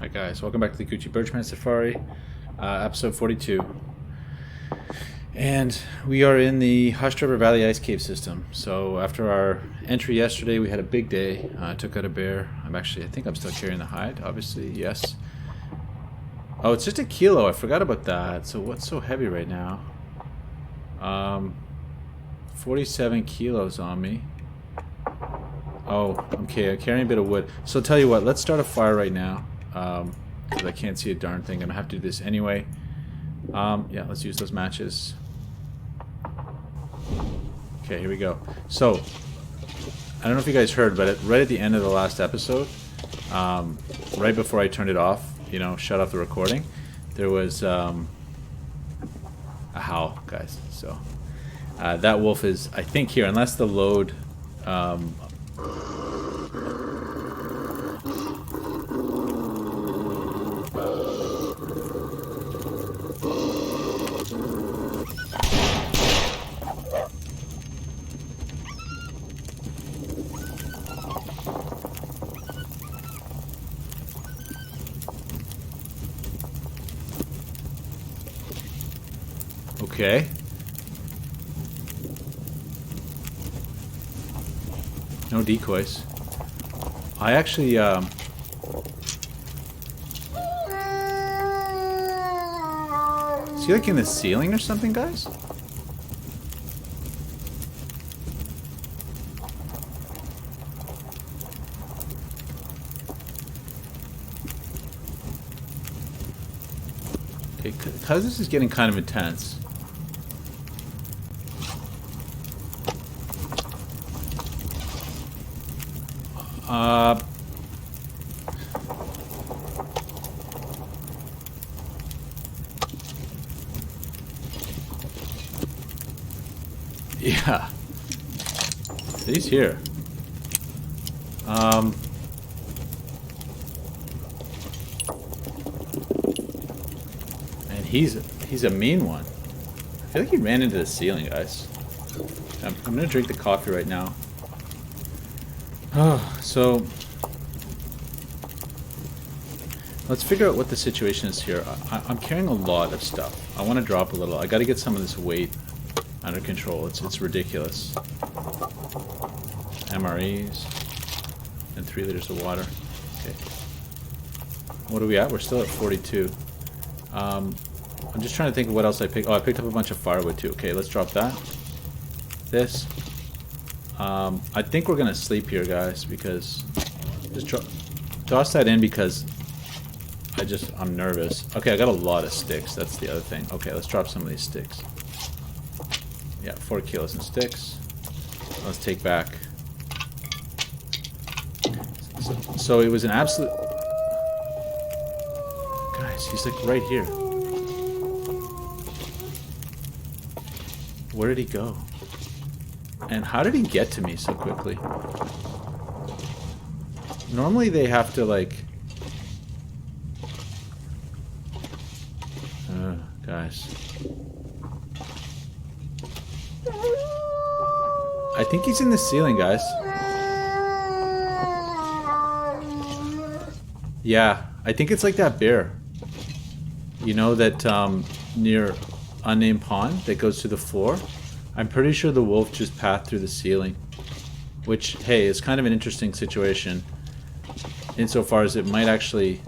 Hi guys, welcome back to the Gucci Birchman Safari, episode 42. And we are in the Hush River Valley Ice Cave system. So after our entry yesterday, we had a big day. Took out a bear. I think I'm still carrying the hide, obviously, yes. Oh, it's just a kilo, I forgot about that. So what's so heavy right now? 47 kilos on me. Oh, okay, I'm carrying a bit of wood. So I'll tell you what, let's start a fire right now. Because I can't see a darn thing. I'm gonna have to do this anyway. Yeah, let's use those matches. Okay, here we go. So, I don't know if you guys heard, but right at the end of the last episode, right before I turned it off, you know, shut off the recording, there was a howl, guys. So, that wolf is, I think, here, unless the load... Okay. No decoys. I actually, is he like in the ceiling or something, guys? Okay, because this is getting kind of intense. Yeah. He's here. And he's a mean one. I feel like he ran into the ceiling, guys. I'm gonna drink the coffee right now. So let's figure out what the situation is here. I'm carrying a lot of stuff. I want to drop a little. I got to get some of this weight under control. It's ridiculous. MREs and 3 liters of water. Okay. What are we at? We're still at 42. I'm just trying to think of what else I picked. Oh, I picked up a bunch of firewood too. Okay, let's drop that. This. I think we're gonna sleep here, guys, because just toss that in because I'm nervous. Okay, I got a lot of sticks. That's the other thing. Okay, let's drop some of these sticks. Yeah, 4 kilos in sticks. Let's take back. So it was an absolute... Guys, he's like right here. Where did he go? And how did he get to me so quickly? Normally they have to like... guys. I think he's in the ceiling, guys. Yeah, I think it's like that bear. You know that near unnamed pond that goes to the floor? I'm pretty sure the wolf just pathed through the ceiling. Which, hey, is kind of an interesting situation. Insofar as it might actually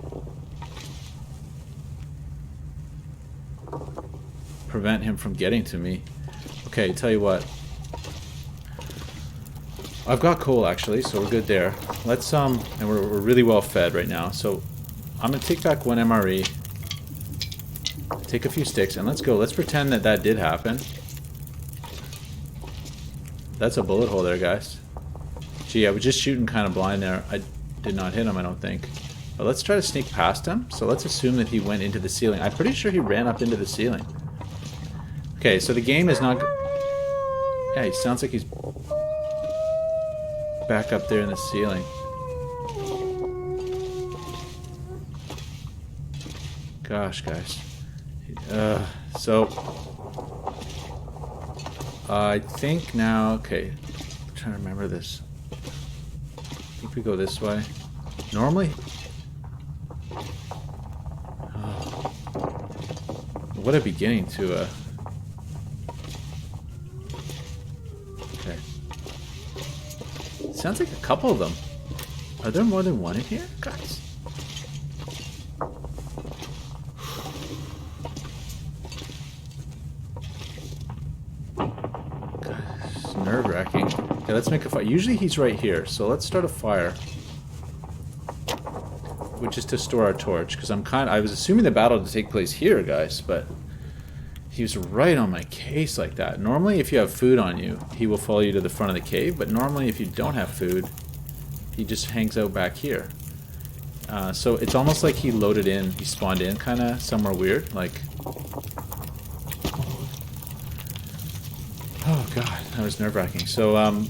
prevent him from getting to me. Okay, tell you what. I've got coal actually, so we're good there. Let's and we're really well fed right now. So I'm gonna take back 1 MRE, take a few sticks, and let's go. Let's pretend that that did happen. That's a bullet hole there, guys. Gee, I was just shooting kind of blind there. I did not hit him, I don't think. But let's try to sneak past him. So let's assume that he went into the ceiling. I'm pretty sure he ran up into the ceiling. Okay, so the game is not... Yeah, he sounds like he's back up there in the ceiling. Gosh, guys. So... I think now... Okay, I'm trying to remember this. I think we go this way. Normally... What a beginning to okay. Sounds like a couple of them. Are there more than one in here, guys? God, it's nerve-wracking. Okay, let's make a fire. Usually he's right here, so let's start a fire. Which is to store our torch, because I was assuming the battle to take place here, guys, but he was right on my case like that. Normally, if you have food on you, he will follow you to the front of the cave, but normally if you don't have food, he just hangs out back here. So it's almost like he loaded in, he spawned in kind of somewhere weird, like... Oh god, that was nerve-wracking. So,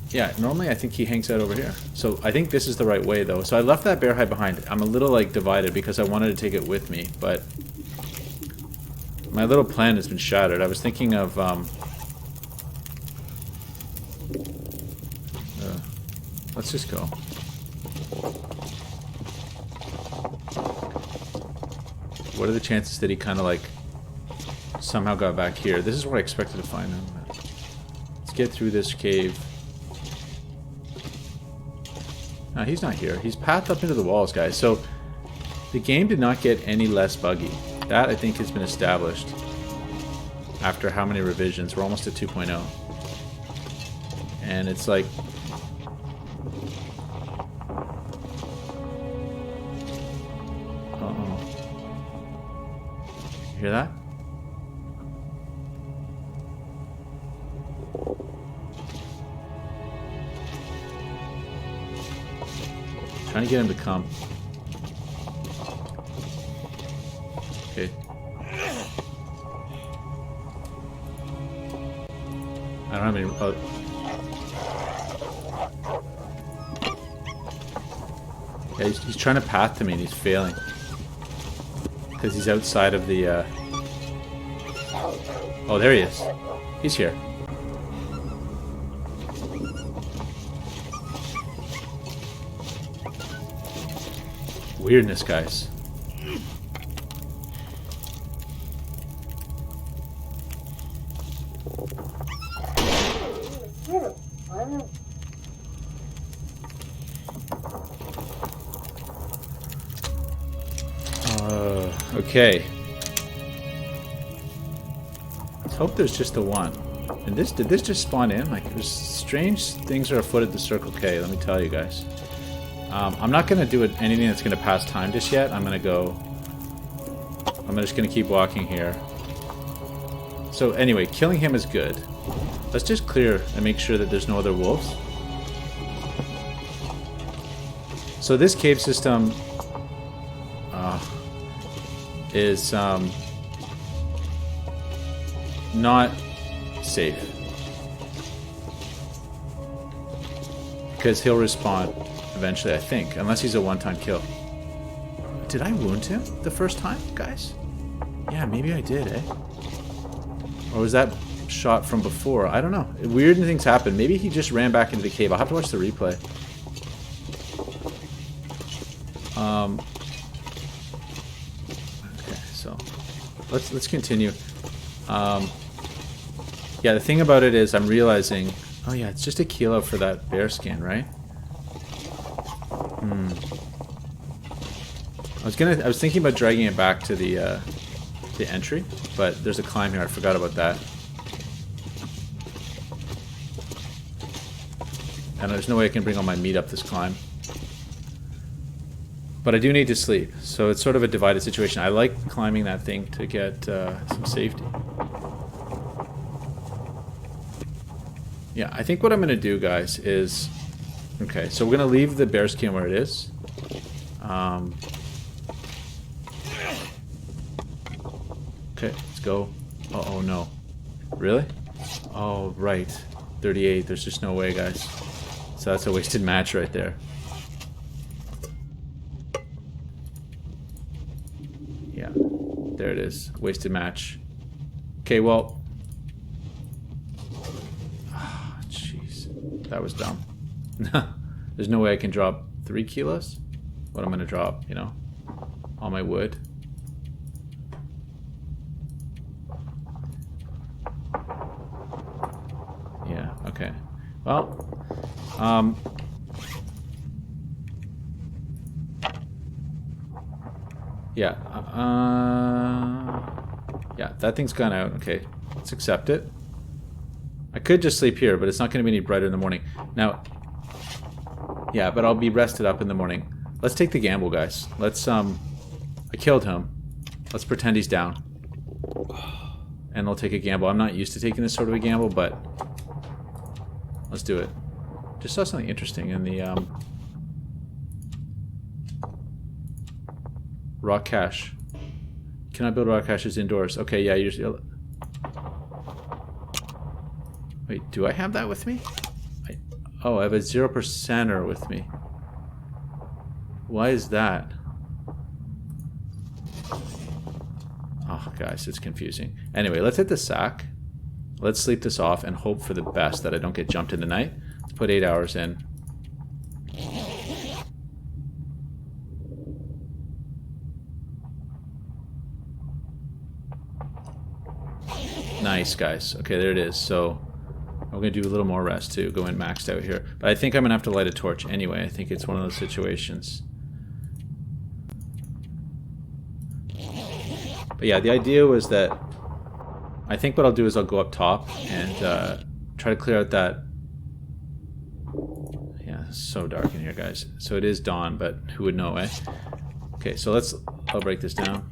yeah, normally I think he hangs out over here. So I think this is the right way, though. So I left that bear hide behind. I'm a little, like, divided because I wanted to take it with me, but my little plan has been shattered. I was thinking of, let's just go. What are the chances that he kind of, like, somehow got back here? This is what I expected to find him. Let's get through this cave. No, he's not here. He's pathed up into the walls, guys. So the game did not get any less buggy. That, I think, has been established after how many revisions? We're almost at 2.0. And it's like... Uh-oh. You hear that? Trying to get him to come. Okay. I don't have any... Yeah, he's trying to path to me and he's failing. Because he's outside of the... Oh, there he is. He's here. Weirdness, guys. Okay. Let's hope there's just the one. And did this just spawn in? Like, there's strange things are afoot at the Circle K, let me tell you guys. I'm not going to do anything that's going to pass time just yet. I'm just going to keep walking here. So anyway, killing him is good. Let's just clear and make sure that there's no other wolves. So this cave system is not safe. Because he'll respawn eventually, I think. Unless he's a one-time kill. Did I wound him the first time, guys? Yeah, maybe I did, eh? Or was that shot from before? I don't know. Weird things happen. Maybe he just ran back into the cave. I'll have to watch the replay. Okay, so let's continue. Yeah, the thing about it is I'm realizing... Oh yeah, it's just a kilo for that bear skin, right? I was thinking about dragging it back to the entry, but there's a climb here. I forgot about that. And there's no way I can bring all my meat up this climb. But I do need to sleep, so it's sort of a divided situation. I like climbing that thing to get some safety. Yeah, I think what I'm going to do, guys, is... Okay, so we're going to leave the bear skin where it is. Okay, let's go. Oh no. Really? Oh, right. 38. There's just no way, guys. So that's a wasted match right there. Yeah. There it is. Wasted match. Okay, well... Jeez. That was dumb. There's no way I can drop 3 kilos. What I'm going to drop, you know? All my wood. Well, yeah, yeah, that thing's gone out. Okay, let's accept it. I could just sleep here, but it's not going to be any brighter in the morning. Now, yeah, but I'll be rested up in the morning. Let's take the gamble, guys. Let's, I killed him. Let's pretend he's down. And we'll take a gamble. I'm not used to taking this sort of a gamble, but let's do it. Just saw something interesting in the, rock cache. Can I build rock caches indoors? Okay, yeah, you're... Wait, do I have that with me? Oh, I have a 0%er with me. Why is that? Oh, guys, it's confusing. Anyway, let's hit the sack. Let's sleep this off and hope for the best that I don't get jumped in the night. Let's put 8 hours in. Nice, guys. Okay, there it is. So I'm going to do a little more rest too. Go in maxed out here. But I think I'm going to have to light a torch anyway. I think it's one of those situations. But yeah, the idea was that I think what I'll do is I'll go up top and try to clear out that... Yeah, it's so dark in here, guys. So it is dawn, but who would know, eh? Okay, so I'll break this down.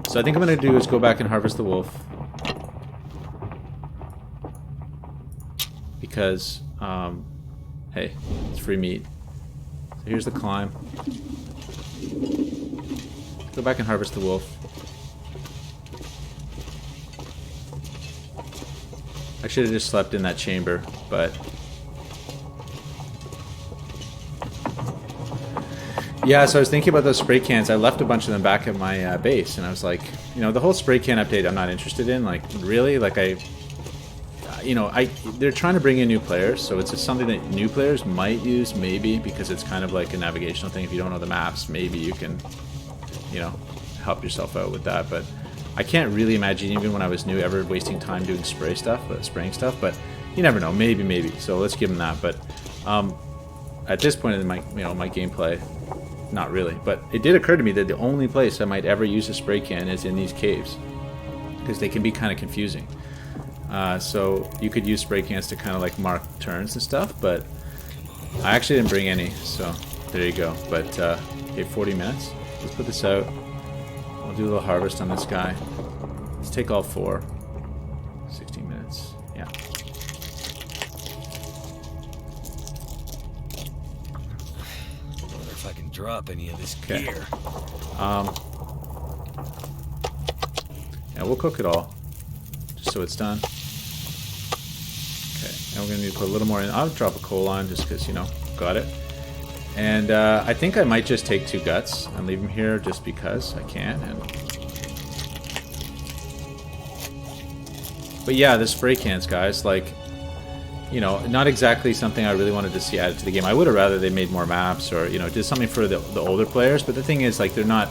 So I think I'm going to do is go back and harvest the wolf. Because, hey, it's free meat. So here's the climb. Go back and harvest the wolf. I should have just slept in that chamber, but... Yeah, so I was thinking about those spray cans. I left a bunch of them back at my base, and I was like, you know, the whole spray can update I'm not interested in. Like, really? Like, they're trying to bring in new players, so it's just something that new players might use, maybe, because it's kind of like a navigational thing. If you don't know the maps, maybe you can, you know, help yourself out with that. But I can't really imagine, even when I was new, ever wasting time doing spraying stuff. But you never know. Maybe. So let's give them that. But at this point in my gameplay, not really. But it did occur to me that the only place I might ever use a spray can is in these caves, because they can be kind of confusing. So you could use spray cans to kind of like mark turns and stuff, but I actually didn't bring any, so there you go. But okay, 40 minutes. Let's put this out. I'll do a little harvest on this guy. Let's take all 4. 16 minutes. Yeah. Wonder if I can drop any of this gear. Yeah, we'll cook it all, just so it's done. Okay, and we're gonna need to put a little more in. I'll drop a coal on just because, you know, got it. And I think I might just take 2 guts and leave them here just because I can. But yeah, the spray cans, guys, like, you know, not exactly something I really wanted to see added to the game. I would have rather they made more maps or, you know, did something for the older players. But the thing is, like, they're not,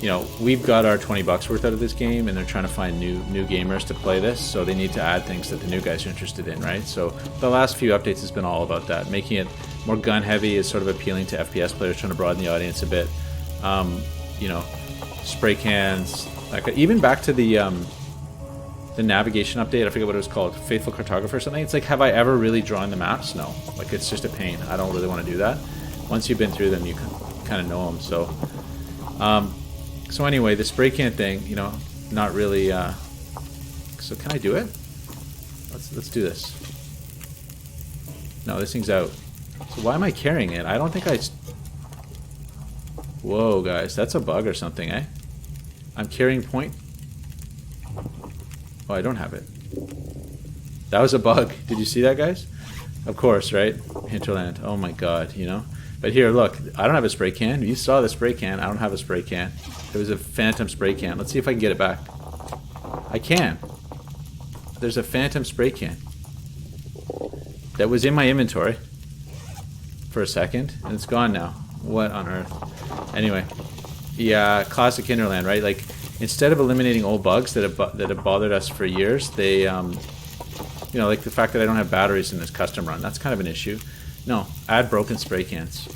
you know, we've got our 20 bucks worth out of this game, and they're trying to find new gamers to play this, so they need to add things that the new guys are interested in, right? So the last few updates has been all about that. Making it more gun heavy is sort of appealing to FPS players, trying to broaden the audience a bit. You know, spray cans, like even back to the navigation update, I forget what it was called, Faithful Cartographer or something. It's like, have I ever really drawn the maps? No. Like, it's just a pain. I don't really want to do that. Once you've been through them, you kind of know them. So, so anyway, the spray can thing, you know, not really. So can I do it? Let's do this. No, this thing's out. So why am I carrying it? I don't think I. Whoa, guys, that's a bug or something, eh? I'm carrying point. Oh, I don't have it. That was a bug. Did you see that, guys? Of course, right? Hinterland. Oh my god, you know? But here, look. I don't have a spray can. You saw the spray can. I don't have a spray can. It was a phantom spray can. Let's see if I can get it back. I can. There's a phantom spray can. That was in my inventory for a second, and it's gone now. What on earth? Anyway. Yeah, classic Hinterland, right? Like, instead of eliminating old bugs that have bothered us for years, they, you know, like the fact that I don't have batteries in this custom run, that's kind of an issue. No, add broken spray cans.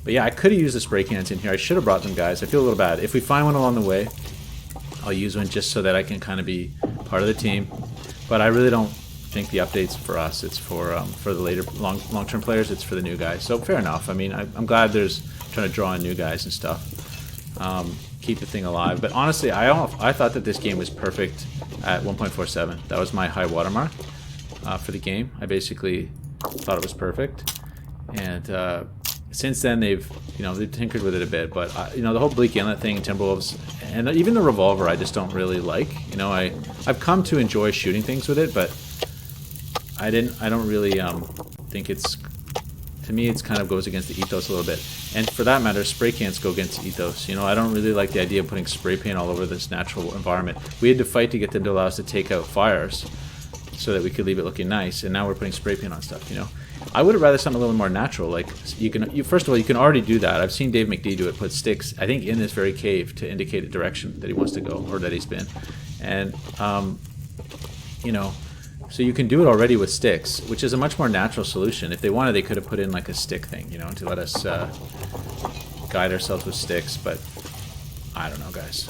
But yeah, I could have used the spray cans in here. I should have brought them, guys. I feel a little bad. If we find one along the way, I'll use one just so that I can kind of be part of the team. But I really don't think the update's for us. It's for the later long-term players. It's for the new guys. So fair enough. I mean, I'm glad there's trying to draw in new guys and stuff. Keep the thing alive. But honestly, I thought that this game was perfect at 1.47. That was my high watermark for the game. I basically thought it was perfect. And since then, they've tinkered with it a bit. But you know, the whole Bleak Inlet thing, Timberwolves, and even the revolver, I just don't really like. You know, I've come to enjoy shooting things with it, but I don't really think it's. To me, it's kind of goes against the ethos a little bit. And for that matter, spray cans go against the ethos. You know, I don't really like the idea of putting spray paint all over this natural environment. We had to fight to get them to allow us to take out fires so that we could leave it looking nice. And now we're putting spray paint on stuff, you know. I would have rather something a little more natural. Like, first of all, you can already do that. I've seen Dave McD do it, put sticks, I think, in this very cave to indicate a direction that he wants to go or that he's been. And, you know, so you can do it already with sticks, which is a much more natural solution. If they wanted, they could have put in like a stick thing, you know, to let us guide ourselves with sticks. But I don't know, guys.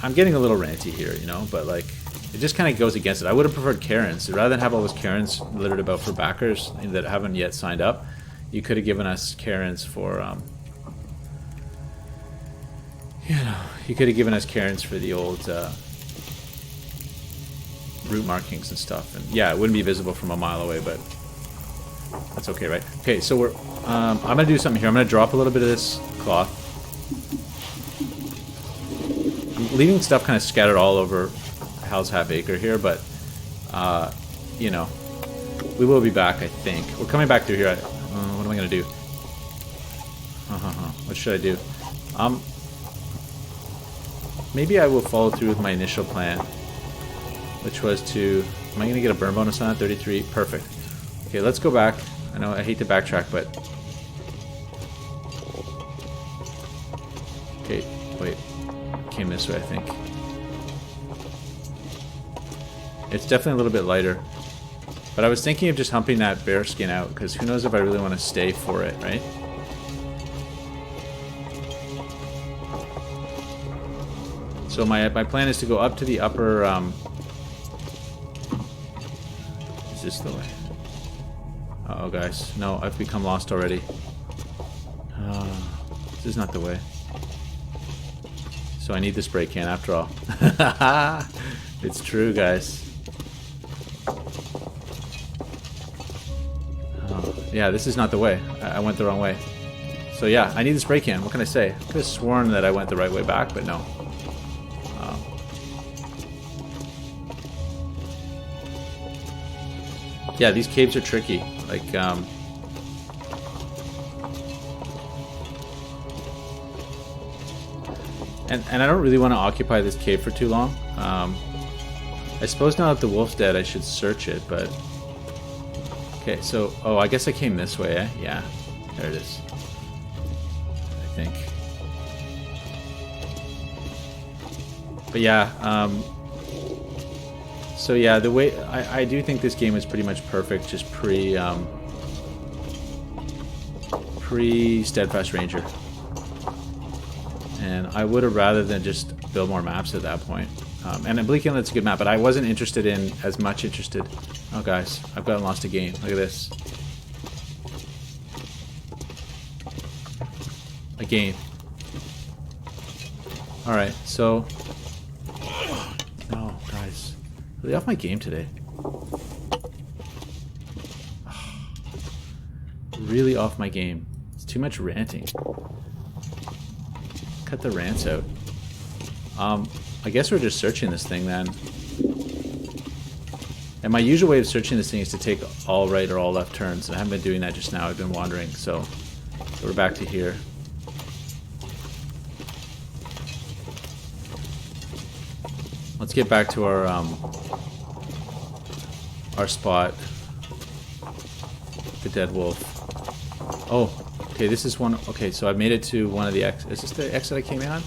I'm getting a little ranty here, you know, but like it just kind of goes against it. I would have preferred Karens. Rather than have all those Karens littered about for backers that haven't yet signed up, you could have given us Karens for, you know, you could have given us Karens for the old route markings and stuff. And yeah, it wouldn't be visible from a mile away, but that's okay, right? Okay, so we're I'm gonna do something here. I'm gonna drop a little bit of this cloth. I'm leaving stuff kind of scattered all over Hal's Half Acre here, but you know, we will be back, I think. We're coming back through here. What am I gonna do? What should I do? Maybe I will follow through with my initial plan, which was to, am I going to get a burn bonus on it? 33, perfect. Okay, let's go back. I know I hate to backtrack, but... Okay, wait. Came this way, I think. It's definitely a little bit lighter. But I was thinking of just humping that bear skin out, because who knows if I really want to stay for it, right? So my plan is to go up to the upper... Is this the way? Uh-oh, guys. No, I've become lost already. This is not the way. So I need the spray can after all. It's true, guys. Yeah, this is not the way. I went the wrong way. So yeah, I need the spray can. What can I say? I could have sworn that I went the right way back, but no. Yeah, these caves are tricky. Like, and I don't really want to occupy this cave for too long. I suppose now that the wolf's dead, I should search it, but... Okay, so... Oh, I guess I came this way, eh? Yeah, there it is. I think. But yeah, so yeah, the way I do think this game is pretty much perfect, just pre Steadfast Ranger, and I would have rather than just build more maps at that point. And Bleak Inlet's a good map, but I wasn't interested. Oh guys, I've gotten lost a game. Look at this. A game. All right, so no, guys. Really off my game today. Really off my game. It's too much ranting. Cut the rants out. I guess we're just searching this thing then. And my usual way of searching this thing is to take all right or all left turns. And I haven't been doing that just now. I've been wandering. So we're back to here. Let's get back to our spot. The dead wolf. Oh, okay, this is one. Okay, so I made it to one of the exits. Is this the exit I came in on?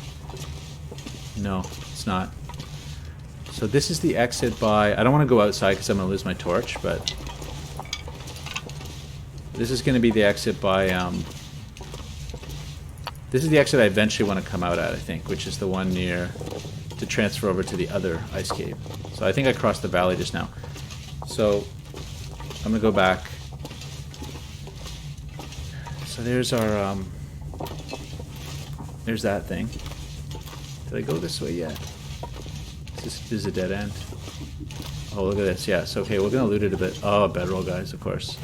No, it's not. So this is the exit by... I don't want to go outside because I'm going to lose my torch, but... This is going to be the exit by... This is the exit I eventually want to come out at, I think, which is the one near... to transfer over to the other ice cave. So I think I crossed the valley just now. So I'm going to go back. So there's our... There's that thing. Did I go this way yet? This is a dead end. Oh, look at this. Yes. Okay, we're going to loot it a bit. Oh, bedroll, guys, of course.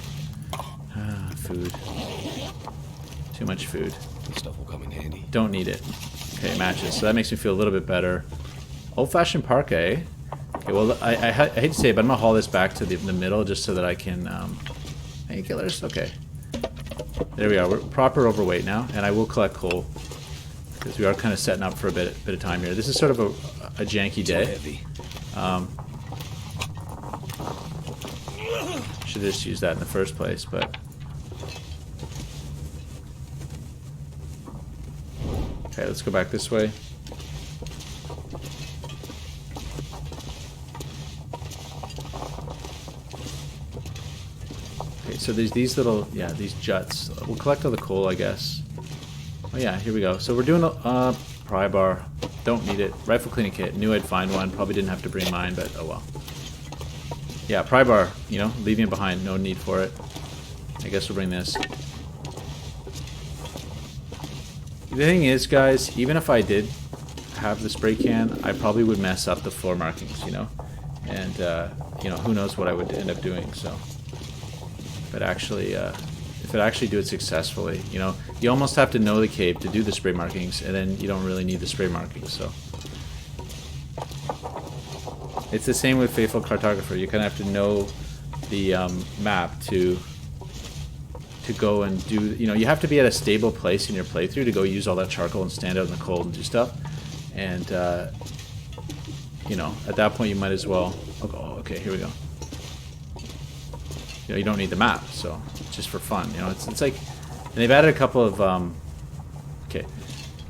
Ah, food. Too much food. This stuff will come in handy. Don't need it. Okay, matches. So that makes me feel a little bit better. Old-fashioned parquet. Okay, well, I hate to say it, but I'm going to haul this back to the middle just so that I can... Painkillers? Okay. There we are. We're proper overweight now, and I will collect coal. Because we are kind of setting up for a bit of time here. This is sort of a janky day. Should have just used that in the first place, but... Okay, let's go back this way. Okay, so there's these little, these juts. We'll collect all the coal, I guess. Oh yeah, here we go. So we're doing a pry bar. Don't need it. Rifle cleaning kit. Knew I'd find one. Probably didn't have to bring mine, but oh well. Yeah, pry bar. You know, leaving it behind. No need for it. I guess we'll bring this. The thing is, guys, even if I did have the spray can, I probably would mess up the floor markings, you know? And, you know, who knows what I would end up doing, so. But actually, if it actually do it successfully, you know, you almost have to know the cave to do the spray markings, and then you don't really need the spray markings, so. It's the same with Faithful Cartographer. You kind of have to know the map to go and do, you know, you have to be at a stable place in your playthrough to go use all that charcoal and stand out in the cold and do stuff. And, you know, at that point you might as well, oh, okay, here we go. You know, you don't need the map, so just for fun, you know, it's like, and they've added a couple of, okay.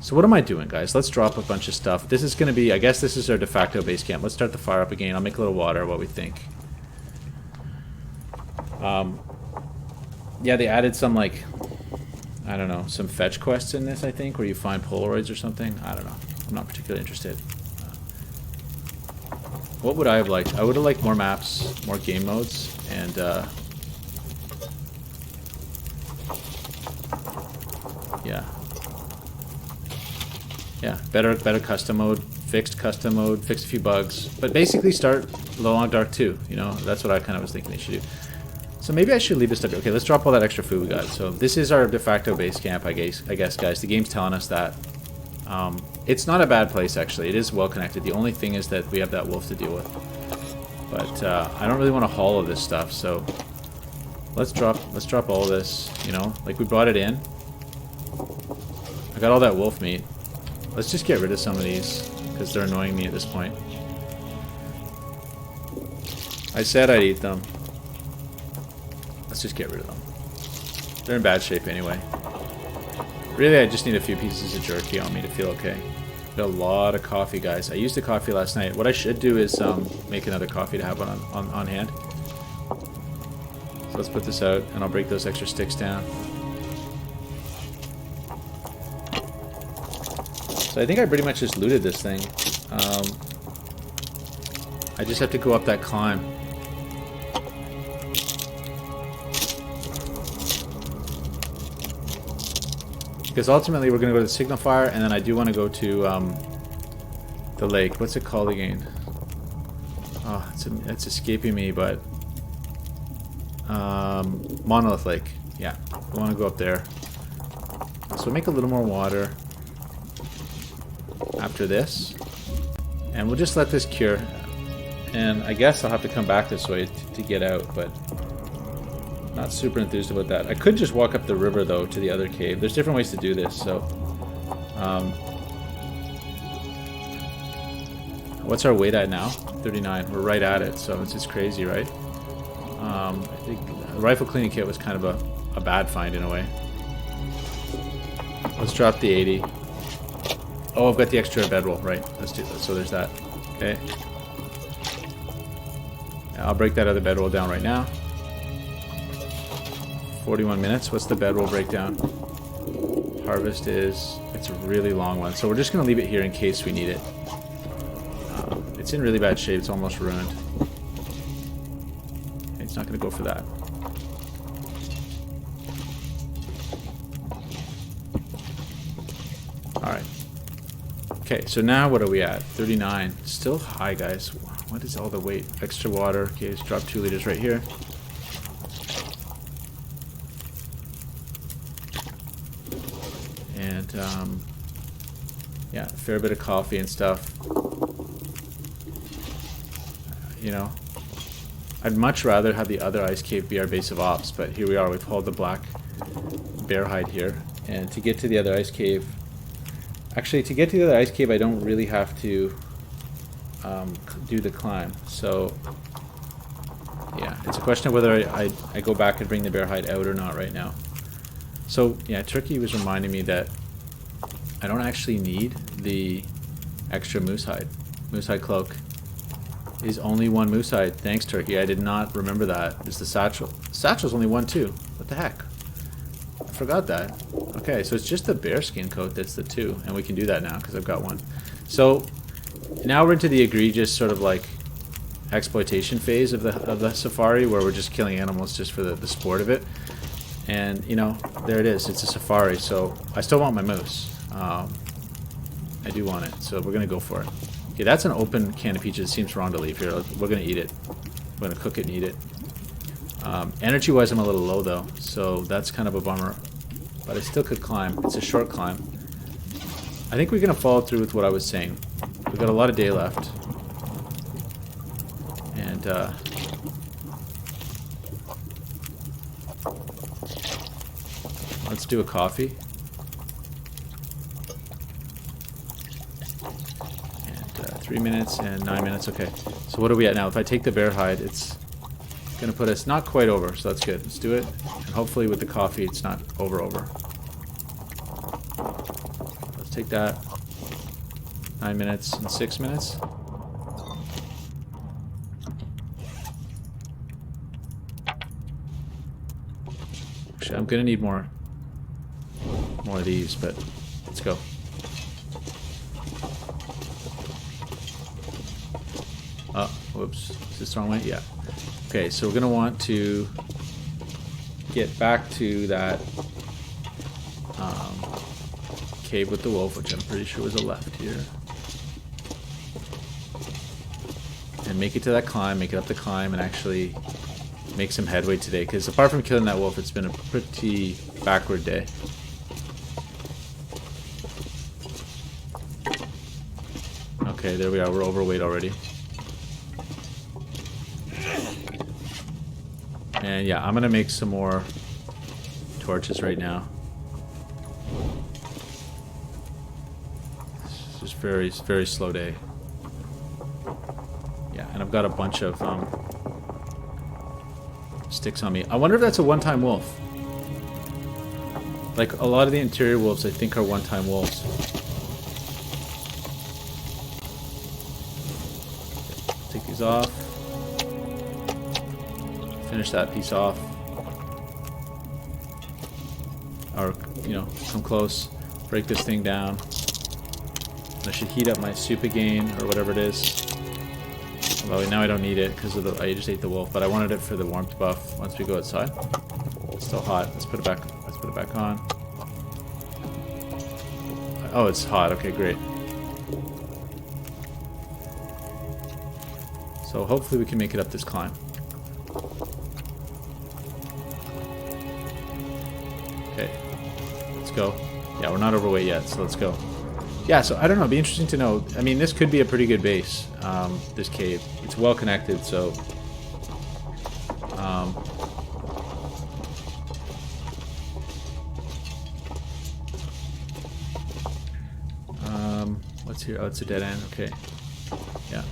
So what am I doing, guys? Let's drop a bunch of stuff. This is going to be, I guess this is our de facto base camp. Let's start the fire up again. I'll make a little water, what we think. Yeah, they added some, like, I don't know, some fetch quests in this, I think, where you find Polaroids or something. I don't know. I'm not particularly interested. What would I have liked? I would have liked more maps, more game modes, and, yeah. Yeah, better custom mode, fixed custom mode, fixed a few bugs. But basically start The Long Dark 2, you know? That's what I kind of was thinking they should do. So maybe I should leave this stuff. Okay, let's drop all that extra food we got. So this is our de facto base camp, I guess, guys. The game's telling us that. It's not a bad place, actually. It is well connected. The only thing is that we have that wolf to deal with. But I don't really want to haul all this stuff, so let's drop all this. You know, like we brought it in. I got all that wolf meat. Let's just get rid of some of these because they're annoying me at this point. I said I'd eat them. Let's just get rid of them. They're in bad shape anyway. Really, I just need a few pieces of jerky on me to feel okay. Got a lot of coffee, guys. I used the coffee last night. What I should do is make another coffee to have on hand. So let's put this out, and I'll break those extra sticks down. So I think I pretty much just looted this thing. I just have to go up that climb. Because ultimately we're going to go to the signal fire, and then I do want to go to the lake. What's it called again? Oh, it's escaping me, but... Monolith Lake. Yeah, I want to go up there. So make a little more water after this. And we'll just let this cure. And I guess I'll have to come back this way to get out, but... Not super enthused about that. I could just walk up the river, though, to the other cave. There's different ways to do this, so... what's our weight at now? 39. We're right at it, so it's just crazy, right? I think the rifle cleaning kit was kind of a bad find in a way. Let's drop the 80. Oh, I've got the extra bedroll. Right. Let's do this. So there's that. Okay. I'll break that other bedroll down right now. 41 minutes. What's the bedroll breakdown? Harvest is... It's a really long one. So we're just going to leave it here in case we need it. It's in really bad shape. It's almost ruined. Okay, it's not going to go for that. Alright. Okay, so now what are we at? 39. Still high, guys. What is all the weight? Extra water. Okay, let's drop 2 liters right here. And, yeah, a fair bit of coffee and stuff. You know, I'd much rather have the other ice cave be our base of ops, but here we are. We've hauled the black bear hide here. And to get to the other ice cave... Actually, to get to the other ice cave, I don't really have to do the climb. So, yeah, it's a question of whether I go back and bring the bear hide out or not right now. So, yeah, Turkey was reminding me that I don't actually need the extra moose hide. Moose hide cloak is only 1 moose hide. Thanks, Turkey. I did not remember that. It's the satchel. The satchel's only 1 too. What the heck? I forgot that. Okay, so it's just the bear skin coat that's the 2, and we can do that now because I've got 1. So now we're into the egregious sort of like exploitation phase of the safari, where we're just killing animals just for the sport of it. And you know, there it is. It's a safari, so I still want my moose. I do want it, so we're gonna go for it. Okay, that's an open can of peaches. It seems wrong to leave here. We're gonna eat it. We're gonna cook it and eat it. Energy-wise, I'm a little low though, so that's kind of a bummer. But I still could climb. It's a short climb. I think we're gonna follow through with what I was saying. We've got a lot of day left, and let's do a coffee. And 3 minutes and 9 minutes. Okay. So what are we at now? If I take the bear hide, it's gonna put us not quite over, so that's good. Let's do it, and hopefully with the coffee it's not over. Let's take that. 9 minutes and 6 minutes. Actually, I'm gonna need more of these, but let's go. Oh, whoops. Is this the wrong way? Yeah. Okay, so we're going to want to get back to that cave with the wolf, which I'm pretty sure was a left here. And make it to that climb, make it up the climb, and actually make some headway today. Because apart from killing that wolf, it's been a pretty backward day. Okay, there we are. We're overweight already. And yeah, I'm gonna make some more torches right now. It's just very slow day. Yeah, and I've got a bunch of sticks on me. I wonder if that's a one-time wolf. Like a lot of the interior wolves, I think, are one-time wolves. Take these off. Finish that piece off. Or, you know, come close. Break this thing down. I should heat up my soup again, or whatever it is. Although now I don't need it because of the I just ate the wolf, but I wanted it for the warmth buff once we go outside. It's still hot. Let's put it back. Let's put it back on. Oh, it's hot. Okay, great. So hopefully we can make it up this climb. Okay, let's go. Yeah, we're not overweight yet, so let's go. Yeah, so I don't know. It'd be interesting to know. I mean, this could be a pretty good base, this cave. It's well connected, so... what's here? Oh, it's a dead end. Okay. Yeah.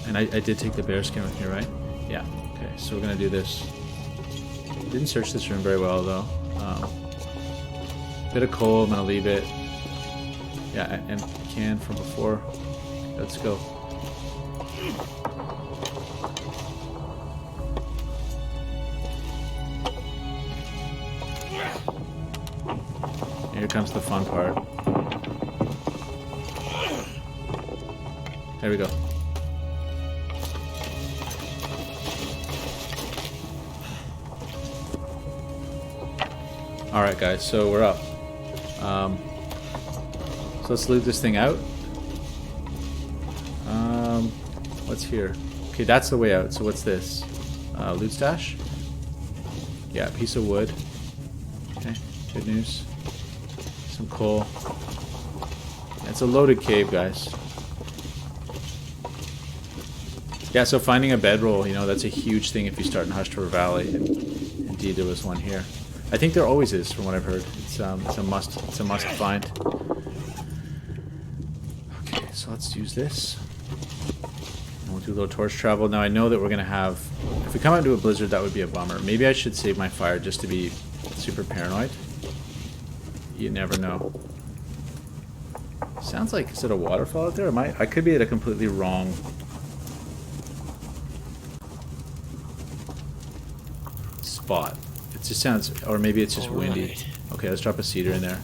And I did take the bear skin with me, right? Yeah. Okay, so we're gonna do this. Didn't search this room very well though. Bit of coal, I'm gonna leave it. Yeah, and can from before. Let's go. Here comes the fun part. There we go. Alright guys, so we're up. So let's loot this thing out. What's here? Okay, that's the way out. So what's this? Loot stash? Yeah, piece of wood. Okay, good news. Some coal. It's a loaded cave, guys. Yeah, so finding a bedroll, you know, that's a huge thing if you start in Hush River Valley. And indeed, there was one here. I think there always is, from what I've heard. It's a must. It's a must find. Okay, so let's use this. And we'll do a little torch travel. Now I know that we're gonna have. If we come out into a blizzard, that would be a bummer. Maybe I should save my fire just to be super paranoid. You never know. Sounds like, is it a waterfall out there? I could be at a completely wrong. Spot. It just sounds, or maybe it's just windy. Right. Okay, let's drop a cedar in there.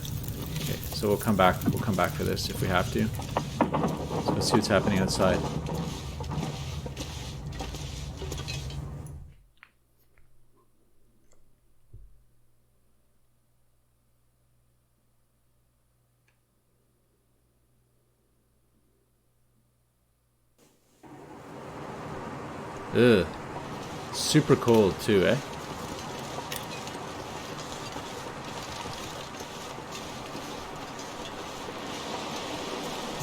Okay, so we'll come back. We'll come back for this if we have to. So let's see what's happening outside. Ugh. Super cold too, eh?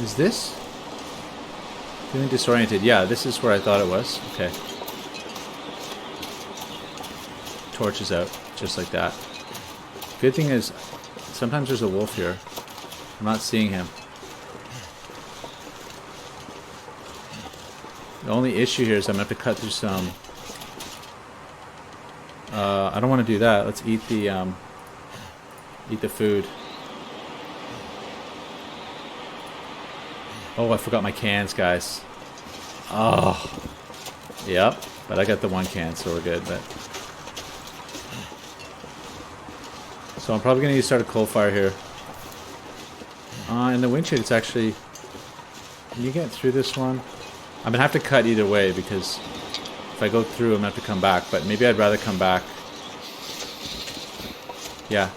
Is this? Feeling disoriented. Yeah, this is where I thought it was. Okay. Torch is out, just like that. Good thing is, sometimes there's a wolf here. I'm not seeing him. The only issue here is I'm going to have to cut through some... I don't want to do that. Let's eat the food. Oh, I forgot my cans, guys. Oh. Yep. But I got the one can, so we're good. But so I'm probably going to need to start a coal fire here. In the windshield, it's actually... Can you get through this one? I'm going to have to cut either way, because if I go through, I'm going to have to come back. But maybe I'd rather come back. Yeah.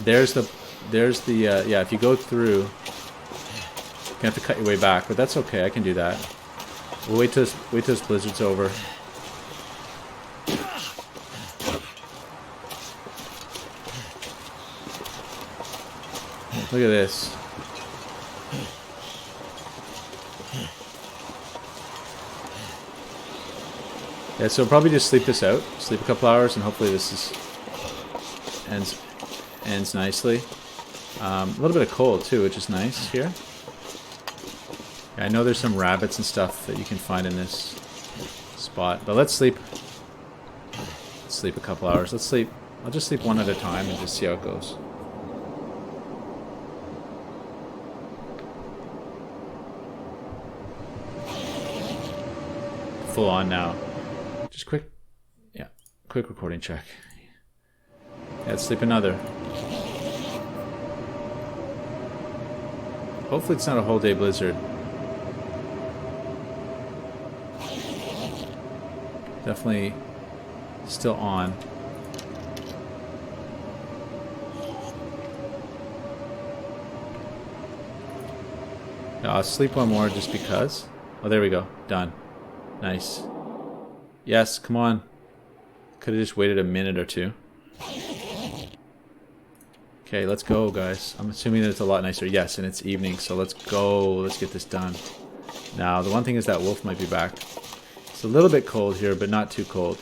There's the... yeah, if you go through... You have to cut your way back, but that's okay. I can do that. We'll wait till this blizzard's over. Look at this. Yeah, so probably just sleep this out. Sleep a couple hours, and hopefully this ends nicely. A little bit of cold too, which is nice here. I know there's some rabbits and stuff that you can find in this spot, but let's sleep. Let's sleep a couple hours. Let's sleep. I'll just sleep one at a time and just see how it goes. Full on now. Just quick. Yeah, quick recording check. Yeah, let's sleep another. Hopefully it's not a whole day blizzard. Definitely still on. Yeah, I'll sleep one more just because. Oh, there we go. Done. Nice. Yes, come on. Could have just waited a minute or two. Okay, let's go, guys. I'm assuming that it's a lot nicer. Yes, and it's evening, so let's go. Let's get this done. Now, the one thing is that wolf might be back. It's a little bit cold here, but not too cold.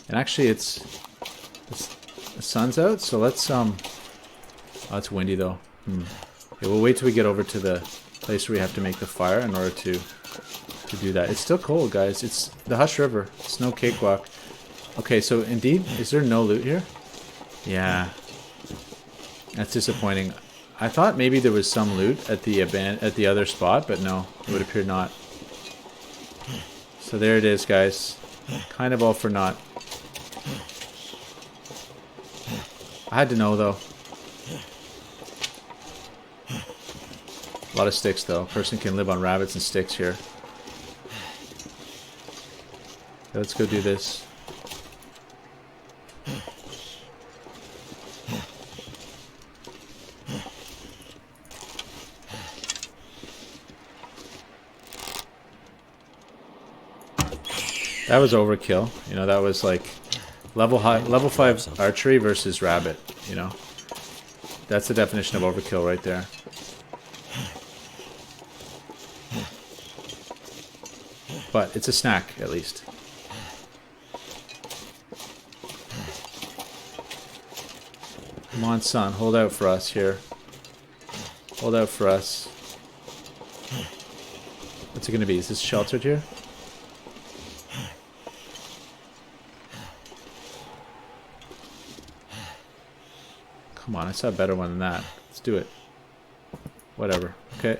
And actually, it's the sun's out, so let's oh, it's windy though. Okay, we'll wait till we get over to the place where we have to make the fire in order to do that. It's still cold, guys. It's the Hush River. It's no cakewalk. Okay, so indeed, is there no loot here? Yeah. That's disappointing. I thought maybe there was some loot at the other spot, but no, it would appear not. So there it is, guys. Kind of all for naught. I had to know, though. A lot of sticks, though. A person can live on rabbits and sticks here. Let's go do this. That was overkill. You know, that was like level 5 archery versus rabbit, you know. That's the definition of overkill right there. But it's a snack, at least. Come on, son. Hold out for us here. Hold out for us. What's it going to be? Is this sheltered here? Come on, I saw a better one than that. Let's do it. Whatever. Okay.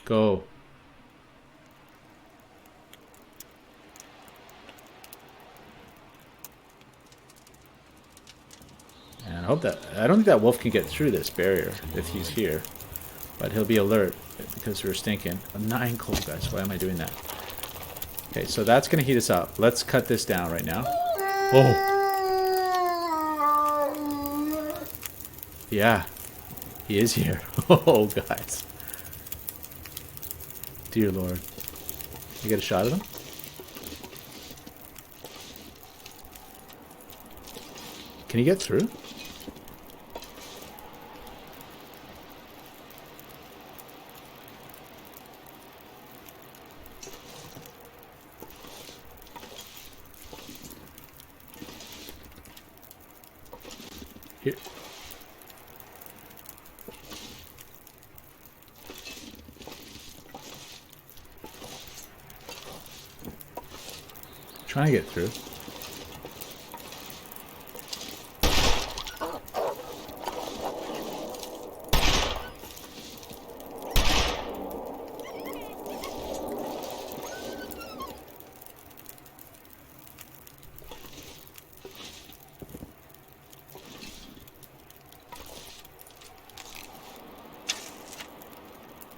Go. And I hope that... I don't think that wolf can get through this barrier if he's here. But he'll be alert because we're stinking. I'm 9 coal, guys. Why am I doing that? Okay, so that's going to heat us up. Let's cut this down right now. Oh! Yeah, he is here. Oh, guys. Dear Lord. You get a shot at him? Can he get through? Here. Trying to get through.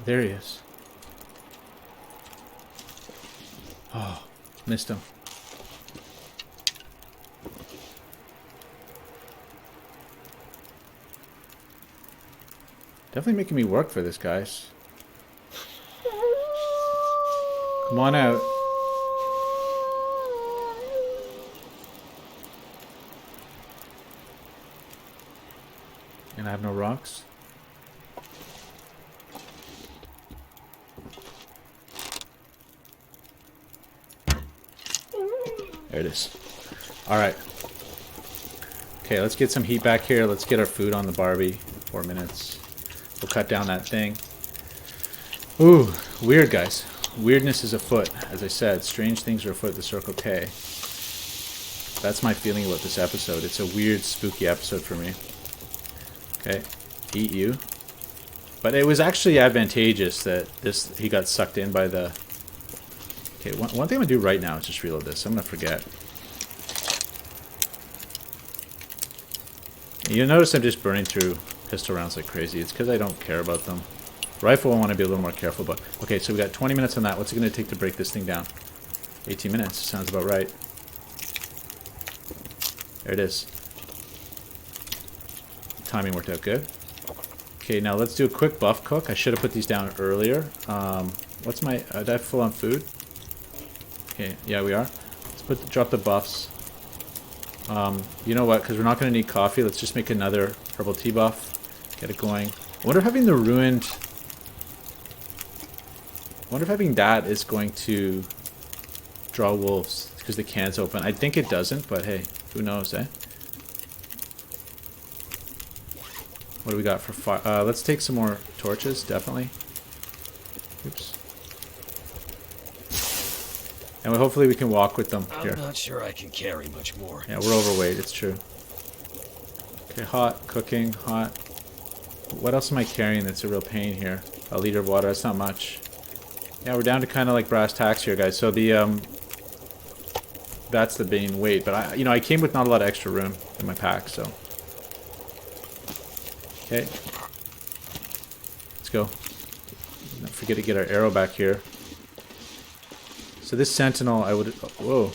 There he is. Oh, missed him. Definitely making me work for this, guys. Come on out. And I have no rocks. There it is. Alright. Okay, let's get some heat back here. Let's get our food on the Barbie. 4 minutes. We'll cut down that thing. Ooh, weird, guys. Weirdness is afoot. As I said, strange things are afoot at the Circle K. That's my feeling about this episode. It's a weird, spooky episode for me. Okay, eat you. But it was actually advantageous that he got sucked in by the... Okay, one thing I'm going to do right now is just reload this. I'm going to forget. You'll notice I'm just burning through pistol rounds like crazy. It's because I don't care about them. Rifle I want to be a little more careful about. Okay, so we got 20 minutes on that. What's it going to take to break this thing down? 18 minutes. Sounds about right. There it is. Timing worked out good. Okay, now let's do a quick buff cook. I should have put these down earlier. What's my... did I have full on food? Okay, yeah, we are. Let's drop the buffs. You know what? Because we're not going to need coffee. Let's just make another herbal tea buff. Get it going. I wonder if having the ruined... I wonder if having that is going to draw wolves because the can's open. I think it doesn't, but hey, who knows, eh? What do we got for fire? Let's take some more torches, definitely. Oops. And hopefully we can walk with them here. I'm not sure I can carry much more. Yeah, we're overweight, it's true. Okay, hot, cooking, hot. What else am I carrying that's a real pain here? A liter of water, that's not much. Yeah, we're down to kind of like brass tacks here, guys. So the, that's the main weight. But I came with not a lot of extra room in my pack, so. Okay. Let's go. Don't forget to get our arrow back here. So this sentinel, I would... Whoa.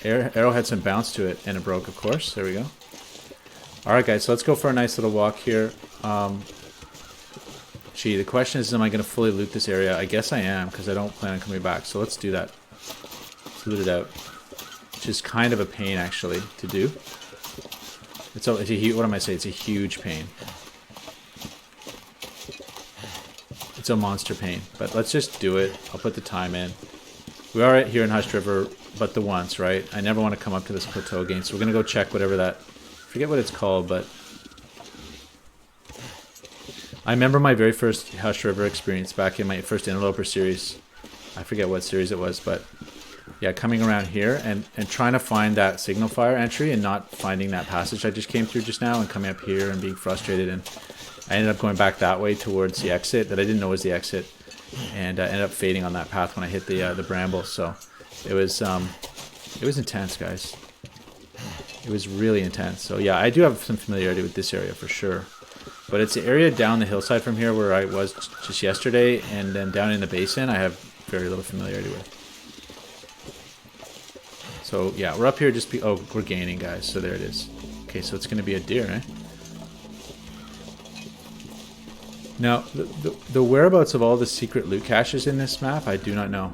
Arrow had some bounce to it, and it broke, of course. There we go. Alright, guys, so let's go for a nice little walk here. Gee, the question is, am I going to fully loot this area? I guess I am, because I don't plan on coming back. So let's do that. Let's loot it out. Which is kind of a pain, actually, to do. It's a what am I saying? It's a huge pain. It's a monster pain. But let's just do it. I'll put the time in. We are here in Hushed River, but the once, right? I never want to come up to this plateau again, so we're going to go check whatever that... forget what it's called, but... I remember my very first Hushed River experience back in my first Interloper series. I forget what series it was, but... yeah, coming around here and trying to find that signal fire entry and not finding that passage I just came through just now and coming up here and being frustrated, and I ended up going back that way towards the exit that I didn't know was the exit, and I ended up fading on that path when I hit the bramble. So it was intense, guys. It was really intense. So yeah, I do have some familiarity with this area for sure, but it's the area down the hillside from here where I was just yesterday, and then down in the basin I have very little familiarity with. So yeah, we're up here just oh, we're gaining, guys. So there it is. Okay, so it's going to be a deer, eh? Now, the whereabouts of all the secret loot caches in this map, I do not know.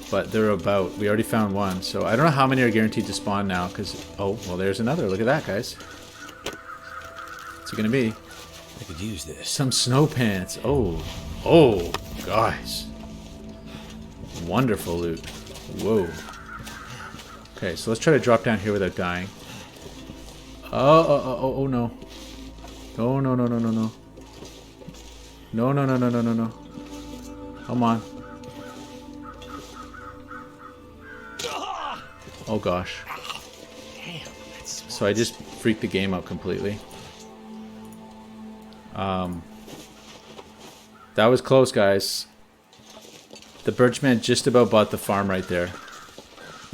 But they're about. We already found one, so I don't know how many are guaranteed to spawn now. Because oh, well, there's another. Look at that, guys. What's it going to be? I could use this. Some snow pants. Oh, guys. Wonderful loot. Whoa. Okay, so let's try to drop down here without dying. Oh no. Oh no. No. Come on. Oh gosh. So I just freaked the game out completely. That was close, guys. The Birchman just about bought the farm right there.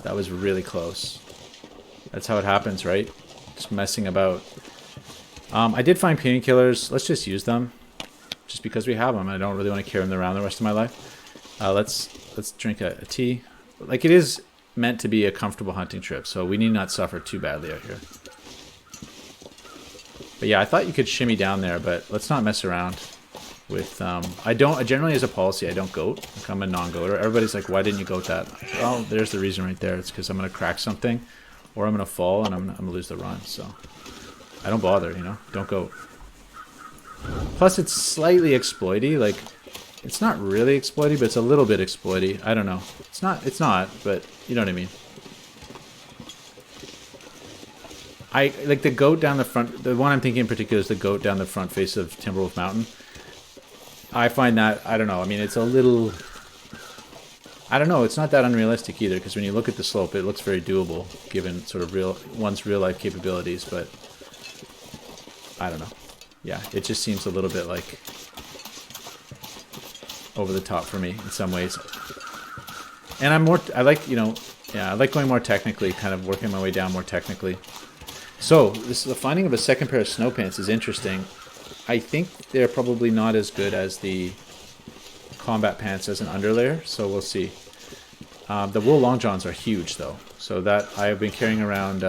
That was really close. That's how it happens, right? Just messing about. I did find painkillers. Let's just use them. Just because we have them. I don't really want to carry them around the rest of my life. Let's drink a tea. Like, it is meant to be a comfortable hunting trip, so we need not suffer too badly out here. But yeah, I thought you could shimmy down there, but let's not mess around with I generally, as a policy, I don't goat. Like, I'm a non-goater. Everybody's like, why didn't you goat that? Well, there's the reason right there. It's because I'm gonna crack something, or I'm gonna fall and I'm gonna lose the run. So I don't bother, you know. Don't goat. Plus, it's slightly exploity. Like, it's not really exploity, but it's a little bit exploity. I don't know. It's not, but you know what I mean. I like the goat down the front. The one I'm thinking in particular is the goat down the front face of Timberwolf Mountain. I find that, I don't know, I mean, it's a little, I don't know, it's not that unrealistic either, because when you look at the slope, it looks very doable, given sort of one's real-life capabilities, but I don't know. Yeah, it just seems a little bit like over the top for me in some ways. And I like, you know, yeah, I like going more technically, kind of working my way down more technically. So, the finding of a second pair of snow pants is interesting. I think they're probably not as good as the combat pants as an underlayer, so we'll see. The wool long johns are huge, though, so that I have been carrying around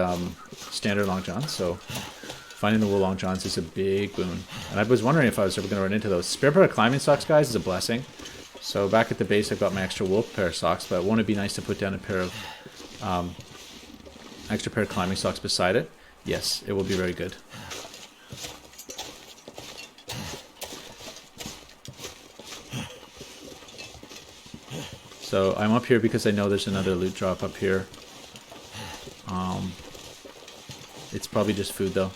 standard long johns, so finding the wool long johns is a big boon. And I was wondering if I was ever going to run into those. Spare pair of climbing socks, guys, is a blessing. So back at the base, I've got my extra wool pair of socks, but won't it be nice to put down a pair of extra pair of climbing socks beside it? Yes, it will be very good. So I'm up here because I know there's another loot drop up here. It's probably just food though.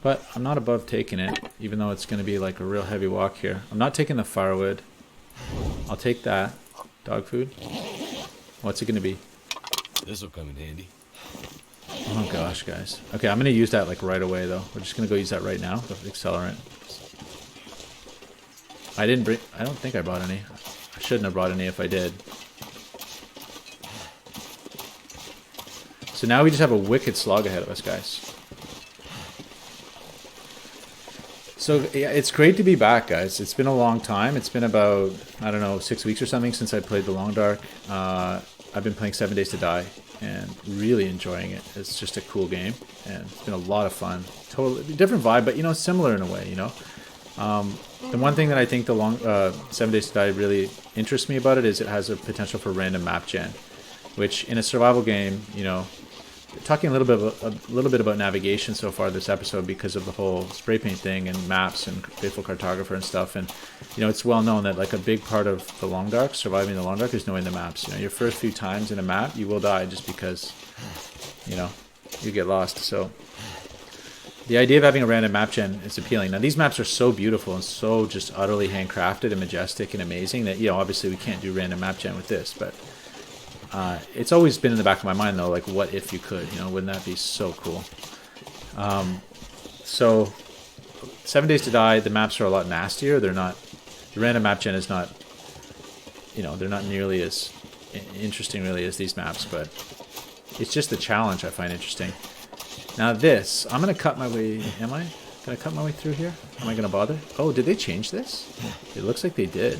But I'm not above taking it, even though it's going to be like a real heavy walk here. I'm not taking the firewood. I'll take that. Dog food. What's it going to be? This'll come in handy. Oh gosh, guys. Okay, I'm going to use that like right away though. We're just going to go use that right now, the accelerant. I don't think I brought any. I shouldn't have brought any if I did. So now we just have a wicked slog ahead of us, guys. So yeah, it's great to be back, guys. It's been a long time. It's been about, I don't know, 6 weeks or something since I played the Long Dark. I've been playing 7 Days to Die and really enjoying it. It's just a cool game and it's been a lot of fun. Totally different vibe, but you know, similar in a way, you know. The one thing that I think the 7 Days to Die really interests me about it is it has a potential for random map gen, which in a survival game, you know, talking a little bit about navigation so far this episode because of the whole spray paint thing and maps and Faithful Cartographer and stuff. And you know, it's well known that like a big part of the Long Dark, surviving the Long Dark, is knowing the maps. You know, your first few times in a map, you will die just because, you know, you get lost. So the idea of having a random map gen is appealing. Now these maps are so beautiful and so just utterly handcrafted and majestic and amazing that, you know, obviously we can't do random map gen with this, but it's always been in the back of my mind though, like what if you could, you know, wouldn't that be so cool? So 7 Days to Die, the maps are a lot nastier. They're not, the random map gen is not, you know, they're not nearly as interesting really as these maps, but it's just the challenge I find interesting. Now this, I'm going to cut my way, am I going to cut my way through here? Am I going to bother? Oh, did they change this? It looks like they did.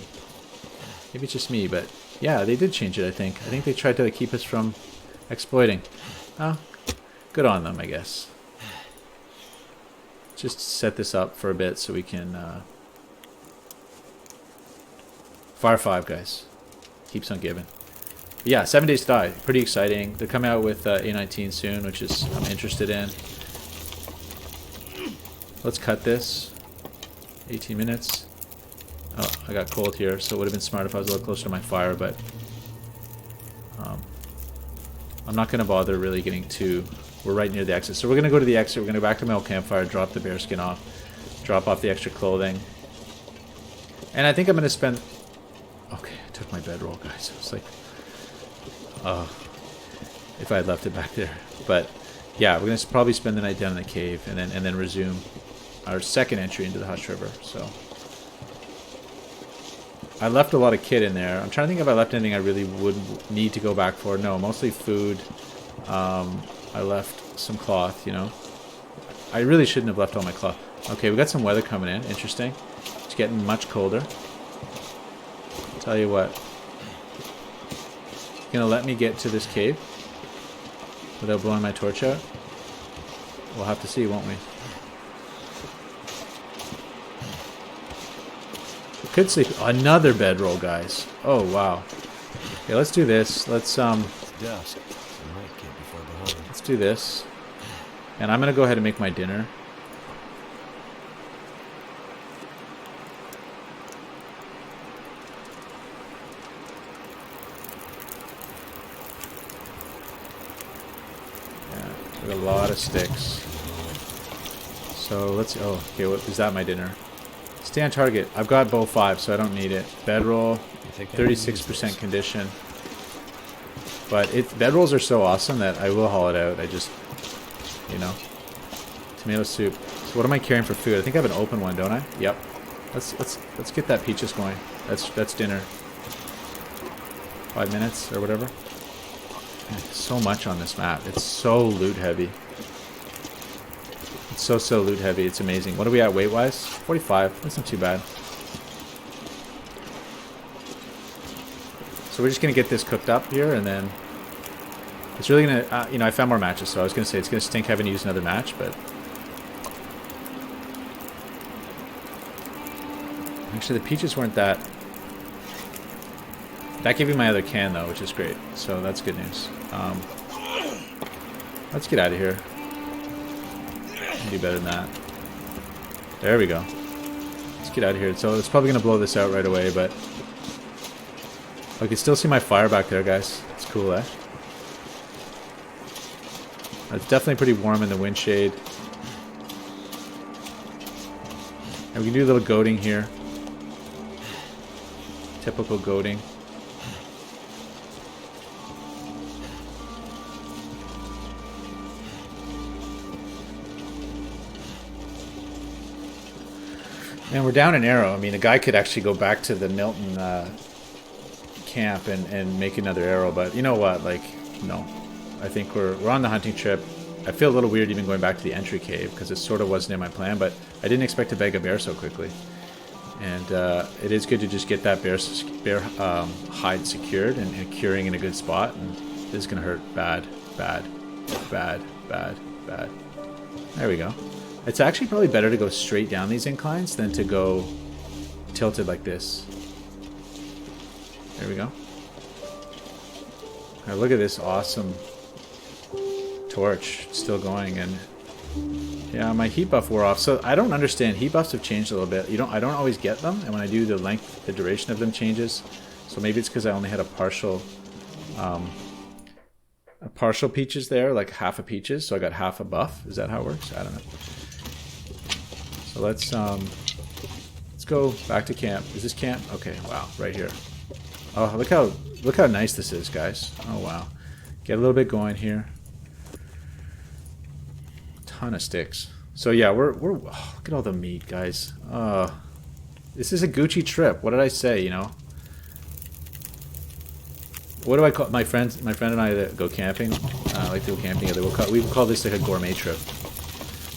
Maybe it's just me, but yeah, they did change it, I think. I think they tried to keep us from exploiting. Oh, good on them, I guess. Just set this up for a bit so we can... Fire 5, guys. Keeps on giving. But yeah, 7 Days to Die. Pretty exciting. They're coming out with A19 soon, which is I'm interested in. Let's cut this. 18 minutes. Oh, I got cold here, so it would have been smart if I was a little closer to my fire, but I'm not going to bother really getting too... We're right near the exit. So we're going to go to the exit, we're going to go back to my old campfire, drop the bearskin off, drop off the extra clothing. And I think I'm going to spend... Okay, I took my bedroll, guys. It's like... if I had left it back there. But yeah, we're going to probably spend the night down in the cave and then resume our second entry into the Hush River, so... I left a lot of kit in there. I'm trying to think if I left anything I really would need to go back for. No, mostly food. I left some cloth, you know. I really shouldn't have left all my cloth. Okay, we got some weather coming in. Interesting. It's getting much colder. Tell you what. You gonna let me get to this cave without blowing my torch out? We'll have to see, won't we? Could sleep. Another bedroll, guys. Oh wow. Okay, let's do this. Let's Dusk. let's do this. And I'm gonna go ahead and make my dinner. Yeah, we got a lot of sticks. So let's. Oh, okay. What is that? My dinner. Stay on target. I've got bow 5, so I don't need it. Bedroll, 36% condition. But bedrolls are so awesome that I will haul it out. I just, you know, tomato soup. So what am I carrying for food? I think I have an open one, don't I? Yep. Let's get that peaches going. That's dinner. 5 minutes or whatever. Man, so much on this map. It's so loot heavy. It's so loot heavy. It's amazing. What are we at weight wise? 45. That's not too bad. So we're just gonna get this cooked up here, and then it's really gonna. You know, I found more matches, so I was gonna say it's gonna stink having to use another match, but actually the peaches weren't that. That gave me my other can though, which is great. So that's good news. Let's get out of here. Do better than that. There we go. Let's get out of here. So it's probably going to blow this out right away, but I can still see my fire back there, guys. It's cool, eh? It's definitely pretty warm in the wind shade. And we can do a little goading here. Typical goading. And we're down an arrow. I mean, a guy could actually go back to the Milton camp and make another arrow, but you know what? Like, no. I think we're on the hunting trip. I feel a little weird even going back to the entry cave because it sort of wasn't in my plan, but I didn't expect to bag a bear so quickly. And it is good to just get that bear hide secured and curing in a good spot. And this is going to hurt bad, bad, bad, bad, bad. There we go. It's actually probably better to go straight down these inclines than to go tilted like this. There we go. Now look at this awesome torch still going, and yeah, my heat buff wore off. So I don't understand. Heat buffs have changed a little bit. I don't always get them, and when I do, the duration of them changes. So maybe it's because I only had a partial peaches there, like half a peaches. So I got half a buff. Is that how it works? I don't know. So let's go back to camp. Is this camp? Okay, wow, right here. Oh, look how nice this is, guys. Oh wow. Get a little bit going here. Ton of sticks. So yeah, we're oh, look at all the meat, guys. This is a Gucci trip. What did I say, you know? What do I call my friend and I that go camping? Like to go camping together. We call this like a gourmet trip.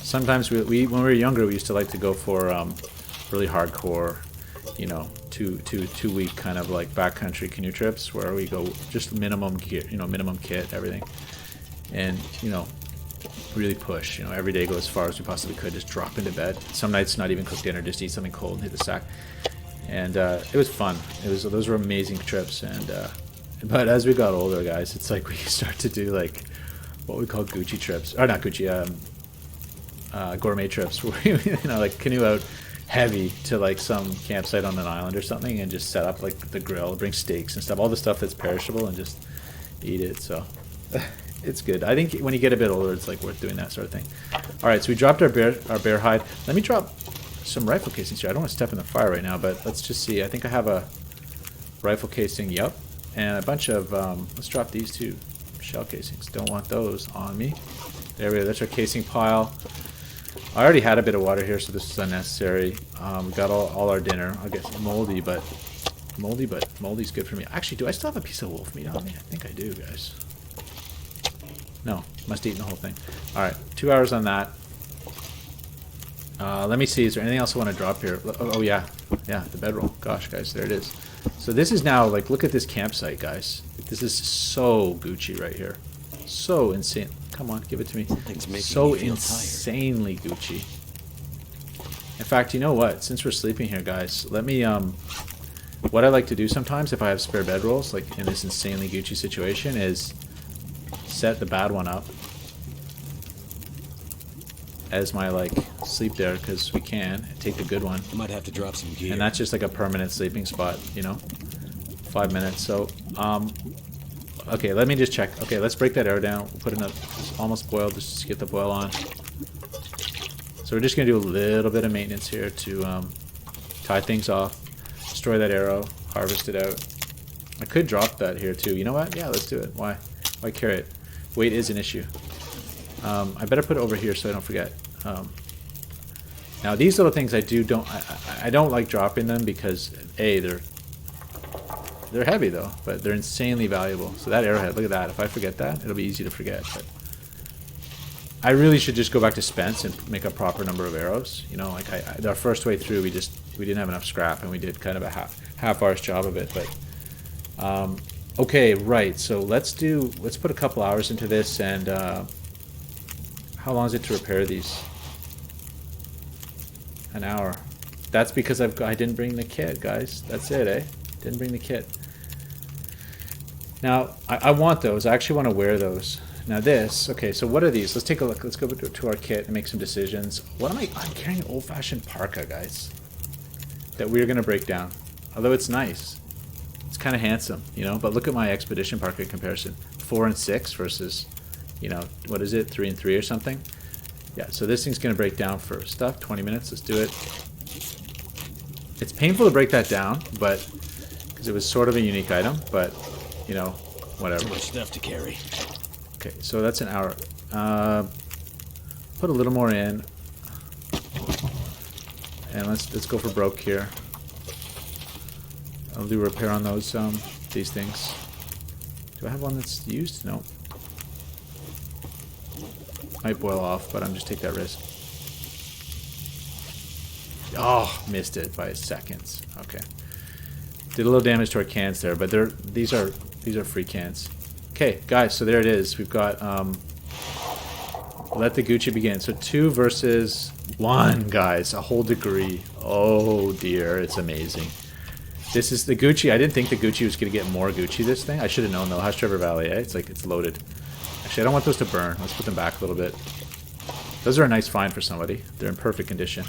Sometimes we when we were younger, we used to like to go for really hardcore, you know, two week kind of like backcountry canoe trips where we go just minimum gear, you know, minimum kit, everything, and you know, really push. You know, every day go as far as we possibly could, just drop into bed. Some nights not even cook dinner, just eat something cold and hit the sack. And it was fun. Those were amazing trips. And but as we got older, guys, it's like we start to do like what we call Gucci trips, or not Gucci. Gourmet trips where we, you know, like canoe out heavy to like some campsite on an island or something and just set up like the grill, bring steaks and stuff, all the stuff that's perishable, and just eat it. So it's good. I think when you get a bit older, it's like worth doing that sort of thing. All right, so we dropped our bear hide. Let me drop some rifle casings here. I don't want to step in the fire right now, but let's just see. I think I have a rifle casing, yep, and a bunch of let's drop these two shell casings. Don't want those on me. There we go. That's our casing pile. I already had a bit of water here, so this is unnecessary. We got all our dinner. I guess moldy, but moldy's good for me. Actually, do I still have a piece of wolf meat on me? I think I do, guys. No, must have eaten the whole thing. All right, 2 hours on that. Let me see. Is there anything else I want to drop here? Oh yeah, the bedroll. Gosh, guys, there it is. So this is now like, look at this campsite, guys. This is so Gucci right here. So insane. Come on, give it to me. So insanely Gucci. In fact, you know what? Since we're sleeping here, guys, let me, what I like to do sometimes if I have spare bedrolls, like in this insanely Gucci situation, is set the bad one up as my, like, sleep there, because we can, and take the good one. I might have to drop some gear. And that's just like a permanent sleeping spot, you know? 5 minutes, so, okay, let me just check. Okay, let's break that arrow down. We'll put in it's almost boiled, just to get the boil on. So we're just going to do a little bit of maintenance here to tie things off, destroy that arrow, harvest it out. I could drop that here too. You know what? Yeah, let's do it. Why carry it? Weight is an issue. I better put it over here so I don't forget. Now these little things I don't like dropping them because A, they're heavy though, but they're insanely valuable. So that arrowhead, look at that. If I forget that, it'll be easy to forget. But I really should just go back to Spence and make a proper number of arrows. You know, like our first way through, we didn't have enough scrap, and we did kind of a half-hour's job of it. But okay, right. So let's put a couple hours into this, and how long is it to repair these? An hour. That's because I didn't bring the kit, guys. That's it, eh? Didn't bring the kit. Now, I want those. I actually want to wear those. Now this, okay, so what are these? Let's take a look. Let's go to our kit and make some decisions. I'm carrying an old-fashioned parka, guys, that we're going to break down. Although it's nice. It's kind of handsome, you know, but look at my expedition parka comparison. 4 and 6 versus, you know, what is it, 3 and 3 or something? Yeah, so this thing's going to break down for stuff, 20 minutes, let's do it. It's painful to break that down, but because it was sort of a unique item, but you know, whatever. Too much stuff to carry. Okay, so that's an hour. Put a little more in, and let's go for broke here. I'll do repair on those these things. Do I have one that's used? No. Might boil off, but I'm just take that risk. Oh, missed it by seconds. Okay. Did a little damage to our cans there, but these are free cans. Okay, guys, so there it is. We've got let the Gucci begin. So 2 versus 1, guys. A whole degree. Oh dear, it's amazing. This is the Gucci. I didn't think the Gucci was going to get more Gucci, this thing. I should have known, though. How's Trevor Valley, eh? It's like it's loaded. Actually, I don't want those to burn. Let's put them back a little bit. Those are a nice find for somebody. They're in perfect condition.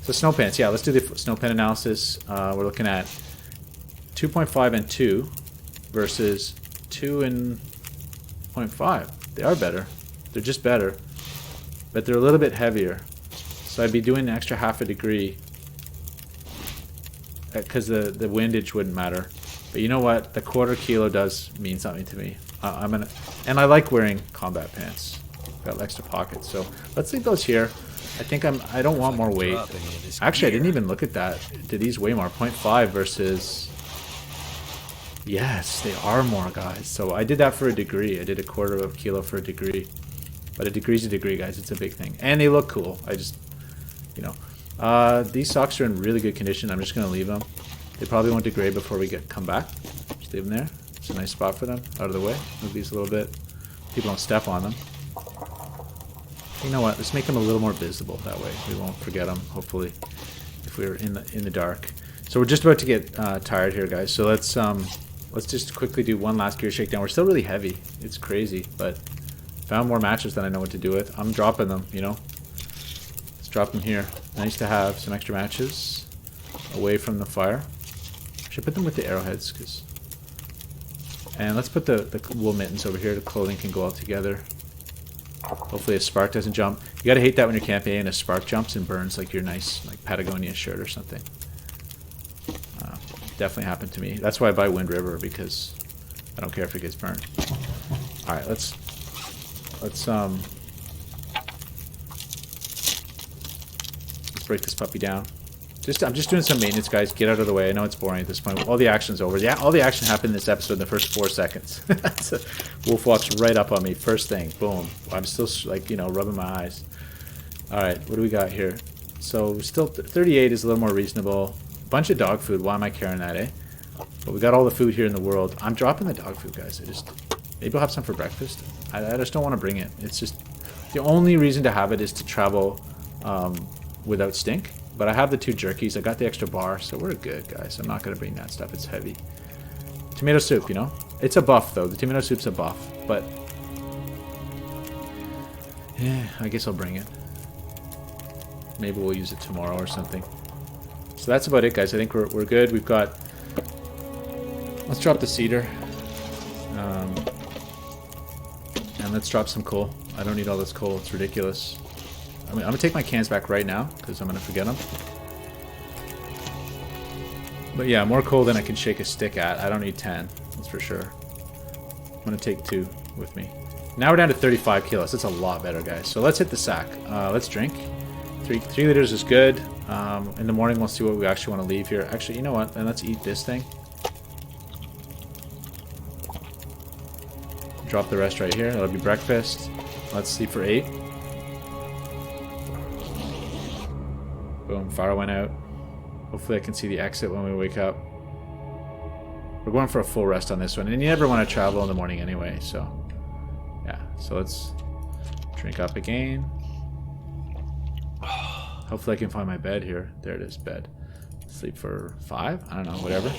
So snow pants. Yeah, let's do the snow pen analysis. We're looking at 2.5 and 2 versus 2 and 0.5. They are better. They're just better. But they're a little bit heavier. So I'd be doing an extra half a degree because the windage wouldn't matter. But you know what? The quarter kilo does mean something to me. And I like wearing combat pants. Got extra pockets. So let's leave those here. I think I don't want more weight. Actually, I didn't even look at that. Do these weigh more? 0.5 versus... Yes, they are more, guys. So I did that for a degree. I did a quarter of a kilo for a degree. But a degree's a degree, guys. It's a big thing. And they look cool. I just, you know. These socks are in really good condition. I'm just going to leave them. They probably won't degrade before we come back. Just leave them there. It's a nice spot for them. Out of the way. Move these a little bit. People don't step on them. You know what? Let's make them a little more visible. That way we won't forget them, hopefully, if we're in the dark. So we're just about to get tired here, guys. So let's just quickly do one last gear shakedown. We're still really heavy. It's crazy, but found more matches than I know what to do with. I'm dropping them, you know. Let's drop them here. Nice to have some extra matches away from the fire. Should put them with the arrowheads, and let's put the wool mittens over here. The clothing can go all together. Hopefully a spark doesn't jump. You gotta hate that when you're camping and a spark jumps and burns like your nice Patagonia shirt or something. Definitely happened to me. That's why I buy Wind River, because I don't care if it gets burned. All right, let's break this puppy down. I'm just doing some maintenance, guys. Get out of the way. I know it's boring at this point. All the action's over. Yeah, all the action happened in this episode in the first 4 seconds. Wolf walks right up on me. First thing, boom. I'm still rubbing my eyes. All right, what do we got here? So still 38 is a little more reasonable. Bunch of dog food. Why am I carrying that, eh? But we got all the food here in the world. I'm dropping the dog food, guys. Maybe I'll have some for breakfast. I just don't want to bring it. It's just the only reason to have it is to travel without stink. But I have the 2 jerkies. I got the extra bar, so we're good, guys. I'm not going to bring that stuff. It's heavy. Tomato soup, you know? It's a buff, though. The tomato soup's a buff. But, yeah, I guess I'll bring it. Maybe we'll use it tomorrow or something. So that's about it, guys. I think we're good. We've got... Let's drop the cedar. And let's drop some coal. I don't need all this coal. It's ridiculous. I'm going to take my cans back right now, because I'm going to forget them. But yeah, more coal than I can shake a stick at. I don't need 10, that's for sure. I'm going to take 2 with me. Now we're down to 35 kilos. That's a lot better, guys. So let's hit the sack. Let's drink. 3 liters is good. In the morning, we'll see what we actually want to leave here. Actually, you know what? Then let's eat this thing. Drop the rest right here. That'll be breakfast. Let's sleep for 8. Boom, fire went out. Hopefully I can see the exit when we wake up. We're going for a full rest on this one. And you never want to travel in the morning anyway, so... Yeah, so let's drink up again. Hopefully I can find my bed here. There it is, bed. Sleep for 5? I don't know, whatever.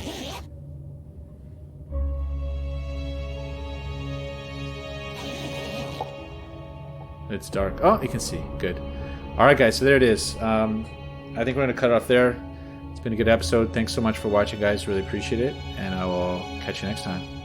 It's dark. Oh, you can see. Good. Alright, guys, so there it is. I think we're going to cut it off there. It's been a good episode. Thanks so much for watching, guys. Really appreciate it. And I will catch you next time.